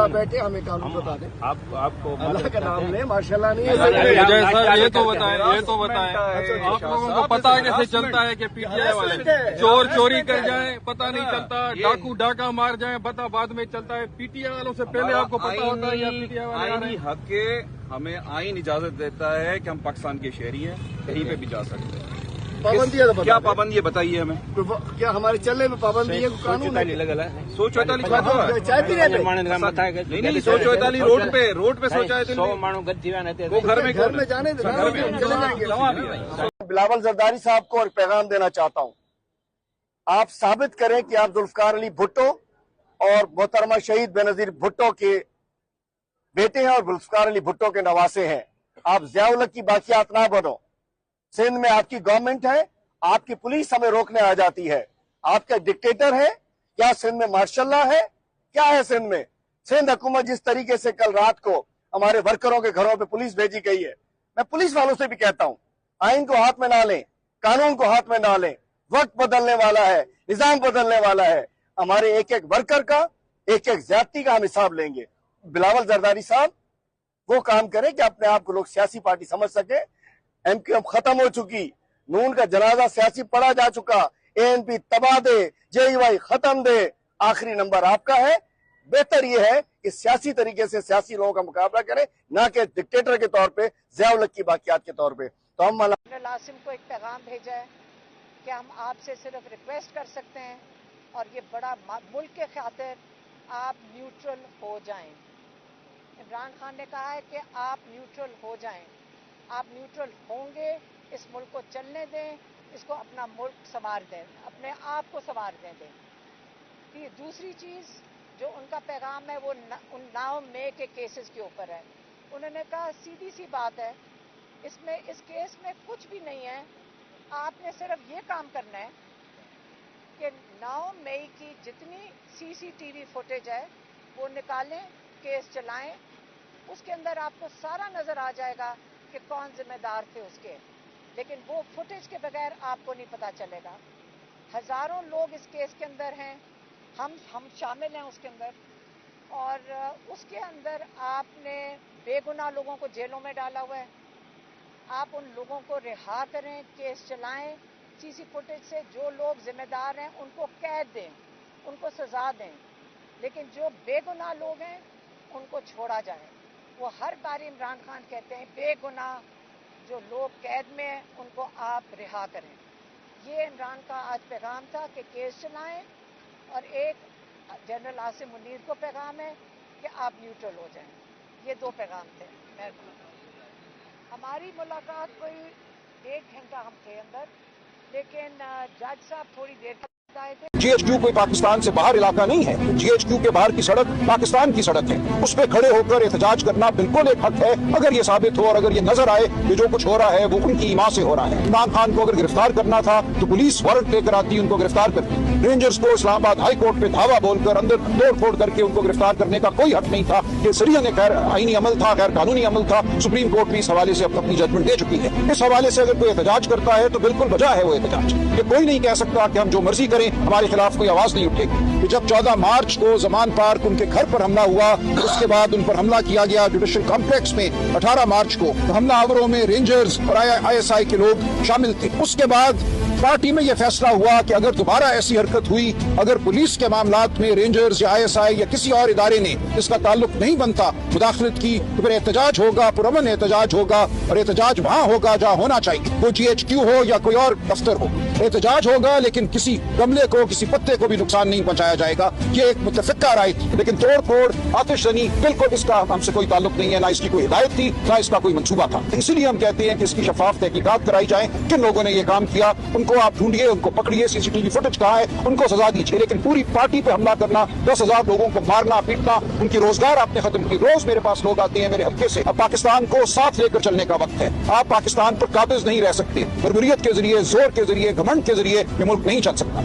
साहब बैठे, हमें कानून बता दें। आपको अल्लाह का नाम ले, माशाल्लाह नहीं है। ये तो बताएं आप लोगों को पता कैसे चलता है कि पीटीआई वाले चोर चोरी कर जाए पता नहीं चलता, डाकू डाका मार जाए पता बाद में चलता है। पीटीआई वालों से पहले आपको पता होता है या पीटीआई वाले? आईनी हक के हमें आईन इजाजत देता है कि हम पाकिस्तान के शहरी हैं, कहीं पे भी जा सकते हैं। पाबंदियां तो क्या पाबंदी है बताइए हमें। क्या हमारे चलने में पाबंदी है? कानून है। 144 चाय पी रहे थे? नहीं 144 रोड पे शौचालय वो घर में जाने दे, चले जाएंगे। बिलावल जरदारी साहब को और पैगाम देना चाहता हूँ, आप साबित करें कि आप जुल्फकार अली भुट्टो और मोहतरमा शहीद बेनजीर भुट्टो के बेटे हैं और जुल्फकार अली भुट्टो के नवासे हैं। आप ज़िया-उल हक की बाकियात ना बनो। सिंध में आपकी गवर्नमेंट है, आपकी पुलिस हमें रोकने आ जाती है। आपका डिक्टेटर है क्या? सिंध में मार्शल्ला है क्या? है सिंध में? सिंध हुकूमत जिस तरीके से कल रात को हमारे वर्करों के घरों पे पुलिस भेजी गई है, मैं पुलिस वालों से भी कहता हूं, आइन को हाथ में ना लें, कानून को हाथ में ना लें। वक्त बदलने वाला है, निजाम बदलने वाला है। हमारे एक एक वर्कर का, एक एक ज्यादती का हम हिसाब लेंगे। बिलावल जरदारी साहब वो काम करें कि अपने आप को लोग सियासी पार्टी समझ सके। एमक्यूएम खत्म हो चुकी, नून का जनाजा सियासी पड़ा जा चुका, एएनपी तबाह दे, जेईवाई खत्म दे, आखिरी नंबर आपका है। बेहतर यह है कि सियासी तरीके से सियासी लोगों का मुकाबला करें, ना कि डिक्टेटर के तौर पे, ज़िया-उल हक की बाकियात के तौर पे। तो हम आसिम को एक पैगाम भेजा है कि हम आपसे सिर्फ रिक्वेस्ट कर सकते हैं और ये बड़ा मुल्क के खातिर आप न्यूट्रल हो जाएं। इमरान खान ने कहा है कि आप न्यूट्रल हो जाएं। आप न्यूट्रल होंगे, इस मुल्क को चलने दें, इसको अपना मुल्क संवार दें, अपने आप को संवार दें। दूसरी चीज़ जो उनका पैगाम है वो उन नाव में के केसेस के ऊपर है। उन्होंने कहा सीधी सी बात है, इसमें इस केस में कुछ भी नहीं है, आपने सिर्फ ये काम करना है कि 9 मई की जितनी सीसीटीवी फुटेज है वो निकालें, केस चलाएं, उसके अंदर आपको सारा नज़र आ जाएगा कि कौन जिम्मेदार थे उसके। लेकिन वो फुटेज के बगैर आपको नहीं पता चलेगा। हजारों लोग इस केस के अंदर हैं, हम शामिल हैं उसके अंदर, और उसके अंदर आपने बेगुनाह लोगों को जेलों में डाला हुआ है। आप उन लोगों को रिहा करें, केस चलाएं, सीसी फुटेज से जो लोग जिम्मेदार हैं उनको कैद दें, उनको सजा दें, लेकिन जो बेगुनाह लोग हैं उनको छोड़ा जाए। वो हर बार इमरान खान कहते हैं बेगुनाह जो लोग कैद में हैं उनको आप रिहा करें। ये इमरान का आज पैगाम था कि केस चलाएं, और एक जनरल आसिम मुनीर को पैगाम है कि आप न्यूट्रल हो जाएं। ये 2 पैगाम थे। हमारी मुलाकात कोई 1 घंटा हम थे अंदर, लेकिन जज साहब थोड़ी देर तक आए थे। जीएचक्यू कोई पाकिस्तान से बाहर इलाका नहीं है। जीएचक्यू के बाहर की सड़क पाकिस्तान की सड़क है, उस पे खड़े होकर एहतजाज करना बिल्कुल एक हक है। अगर ये साबित हो और अगर ये नजर आए कि जो कुछ हो रहा है वो उनकी ईमा से हो रहा है। इमरान खान को अगर गिरफ्तार करना था तो पुलिस वारंट लेकर आती, उनको गिरफ्तार करती। रेंजर्स को इस्लामाबाद हाई कोर्ट पे धावा बोलकर अंदर तोड़ फोड़ करके उनको गिरफ्तार करने का कोई हक नहीं था। ये सरिया ने गैर आईनी अमल था, गैर कानूनी अमल था। सुप्रीम कोर्ट भी इस हवाले से अपनी जजमेंट दे चुकी है। इस हवाले से अगर कोई एहतजाज करता है तो बिल्कुल वजह है वो एहतजाज। ये कोई नहीं कह सकता कि हम जो मर्जी करें, हमारे खिलाफ कोई आवाज नहीं उठेगी। जब 14 मार्च को जमान पार्क उनके घर पर हमला हुआ, उसके बाद उन पर हमला किया गया जुडिशल कॉम्प्लेक्स में 18 मार्च को, तो हमलावरों में रेंजर्स और आईएसआई के लोग शामिल थे। उसके बाद पार्टी में यह फैसला हुआ कि अगर दोबारा ऐसी हरकत हुई, अगर पुलिस के मामलात में रेंजर्स या आईएसआई या किसी और इदारे ने इसका ताल्लुक नहीं बनता मुदाखलत की, तो फिर एहतजाज होगा, पुरअमन एहतजाज होगा, और एहतजाज वहाँ होगा जहाँ होना चाहिए, वो जीएचक्यू हो या कोई और दफ्तर हो। एहतजाज होगा लेकिन किसी गमले को, किसी पत्ते को भी नुकसान नहीं पहुंचाया जाएगा। ये एक मुतफिका राय थी, लेकिन तोड़ फोड़, आतिशजनी, बिल्कुल इसका हमसे कोई ताल्लुक नहीं है, ना इसकी कोई हिदायत थी, ना इसका कोई मंसूबा था। इसलिए हम कहते हैं कि इसकी शफाफ तहकीकात कराई जाए, किन लोगों ने ये काम किया, उनको आप ढूंढिए, उनको पकड़िए, सीसीटीवी फुटेज कहाँ है, उनको सजा दीजिए। लेकिन पूरी पार्टी पे हमला करना, 10,000 लोगों को मारना पीटना, उनकी रोजगार आपने खत्म की। रोज मेरे पास लोग आते हैं मेरे हल्के से। अब पाकिस्तान को साथ लेकर चलने का वक्त है। आप पाकिस्तान पर काबिज नहीं रह सकते। बर्बरियत के जरिए, जोर के जरिए, घमंड के जरिए ये मुल्क नहीं चल सकता।